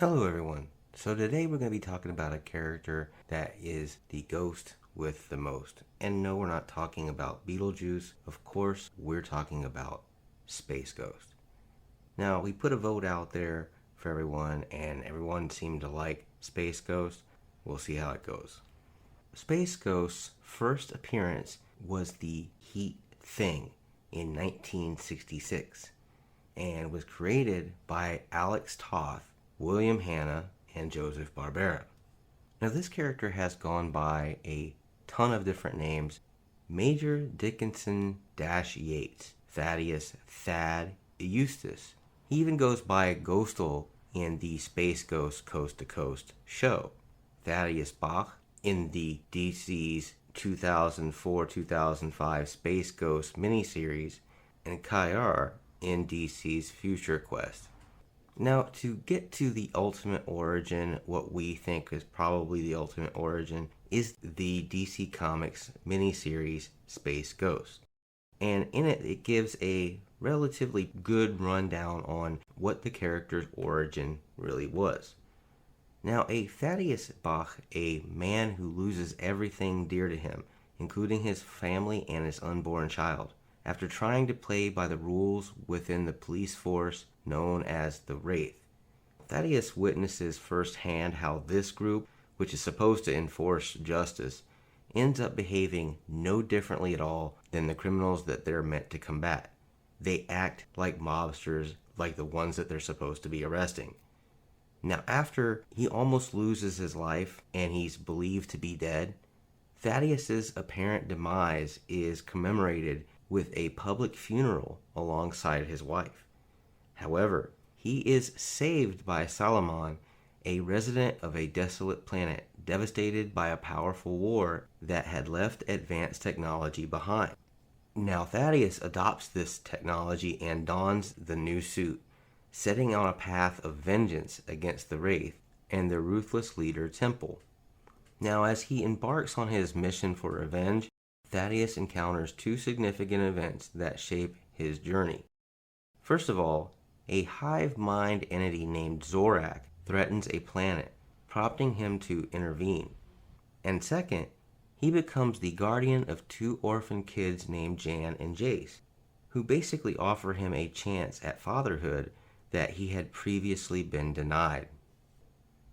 Hello everyone. So today we're going to be talking about a character that is the ghost with the most. And no, we're not talking about Beetlejuice. Of course, we're talking about Space Ghost. Now, we put a vote out there for everyone and everyone seemed to like Space Ghost. We'll see how it goes. Space Ghost's first appearance was the Heat Thing in 1966 and was created by Alex Toth, William Hanna, and Joseph Barbera. Now, this character has gone by a ton of different names. Major Dickinson Yates, Thaddeus, Thad, Eustace. He even goes by Ghostal in the Space Ghost Coast to Coast show. Thaddeus Bach in the DC's 2004-2005 Space Ghost miniseries, and Kayar in DC's Future Quest. Now, to get to the ultimate origin, what we think is probably the ultimate origin is the DC Comics miniseries Space Ghost. And in it, it gives a relatively good rundown on what the character's origin really was. Now, a Thaddeus Bach, a man who loses everything dear to him, including his family and his unborn child, after trying to play by the rules within the police force known as the Wraith. Thaddeus witnesses firsthand how this group, which is supposed to enforce justice, ends up behaving no differently at all than the criminals that they're meant to combat. They act like mobsters, like the ones that they're supposed to be arresting. Now, after he almost loses his life and he's believed to be dead, Thaddeus's apparent demise is commemorated with a public funeral alongside his wife. However, he is saved by Solomon, a resident of a desolate planet devastated by a powerful war that had left advanced technology behind. Now, Thaddeus adopts this technology and dons the new suit, setting on a path of vengeance against the Wraith and their ruthless leader Temple. Now, as he embarks on his mission for revenge, Thaddeus encounters two significant events that shape his journey. First of all, a hive mind entity named Zorak threatens a planet, prompting him to intervene. And second, he becomes the guardian of two orphan kids named Jan and Jace, who basically offer him a chance at fatherhood that he had previously been denied.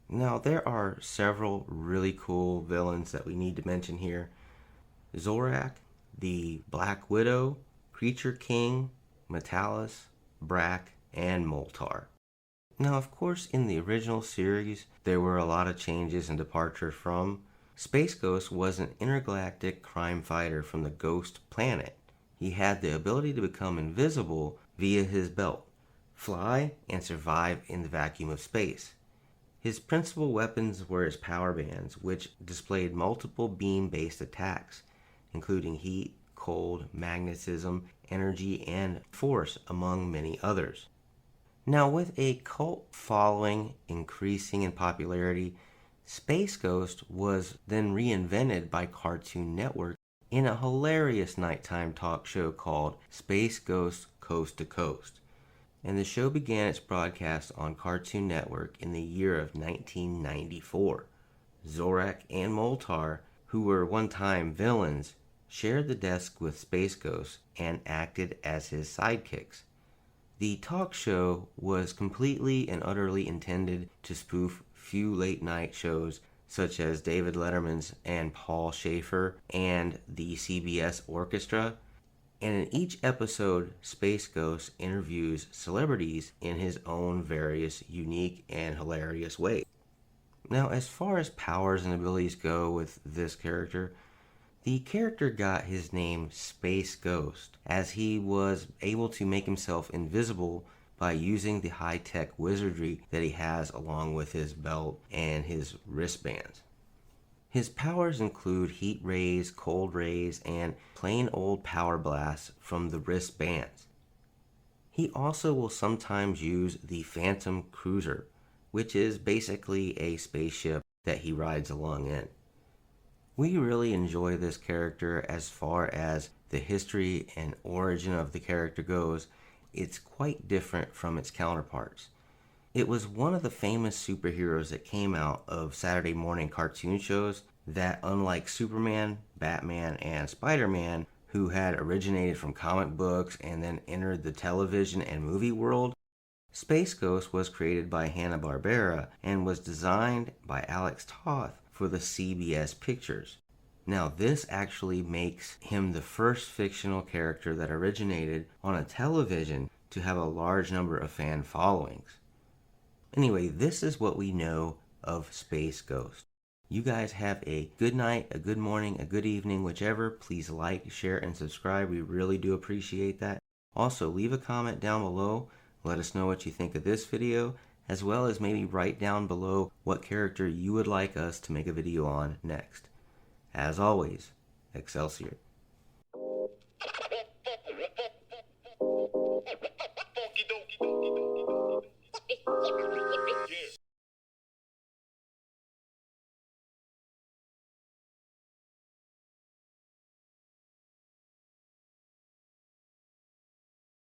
Now, there are several really cool villains that we need to mention here. Zorak, the Black Widow, Creature King, Metalis, Brack, and Moltar. Now, of course, in the original series, there were a lot of changes and departure from. Space Ghost was an intergalactic crime fighter from the Ghost planet. He had the ability to become invisible via his belt, fly, and survive in the vacuum of space. His principal weapons were his power bands, which displayed multiple beam-based attacks, including heat, cold, magnetism, energy, and force, among many others. Now, with a cult following increasing in popularity, Space Ghost was then reinvented by Cartoon Network in a hilarious nighttime talk show called Space Ghost Coast to Coast. And the show began its broadcast on Cartoon Network in the year of 1994. Zorak and Moltar, who were one-time villains, shared the desk with Space Ghost and acted as his sidekicks. The talk show was completely and utterly intended to spoof few late-night shows such as David Letterman's and Paul Schaefer and the CBS Orchestra. And in each episode, Space Ghost interviews celebrities in his own various unique and hilarious ways. Now, as far as powers and abilities go with this character, the character got his name Space Ghost, as he was able to make himself invisible by using the high-tech wizardry that he has along with his belt and his wristbands. His powers include heat rays, cold rays, and plain old power blasts from the wristbands. He also will sometimes use the Phantom Cruiser, which is basically a spaceship that he rides along in. We really enjoy this character as far as the history and origin of the character goes. It's quite different from its counterparts. It was one of the famous superheroes that came out of Saturday morning cartoon shows that, unlike Superman, Batman, and Spider-Man, who had originated from comic books and then entered the television and movie world, Space Ghost was created by Hanna-Barbera and was designed by Alex Toth for the CBS Pictures. Now, this actually makes him the first fictional character that originated on a television to have a large number of fan followings. Anyway, this is what we know of Space Ghost. You guys have a good night, a good morning, a good evening, whichever. Please like, share, and subscribe. We really do appreciate that. Also, leave a comment down below. Let us know what you think of this video, as well as maybe write down below what character you would like us to make a video on next. As always, Excelsior.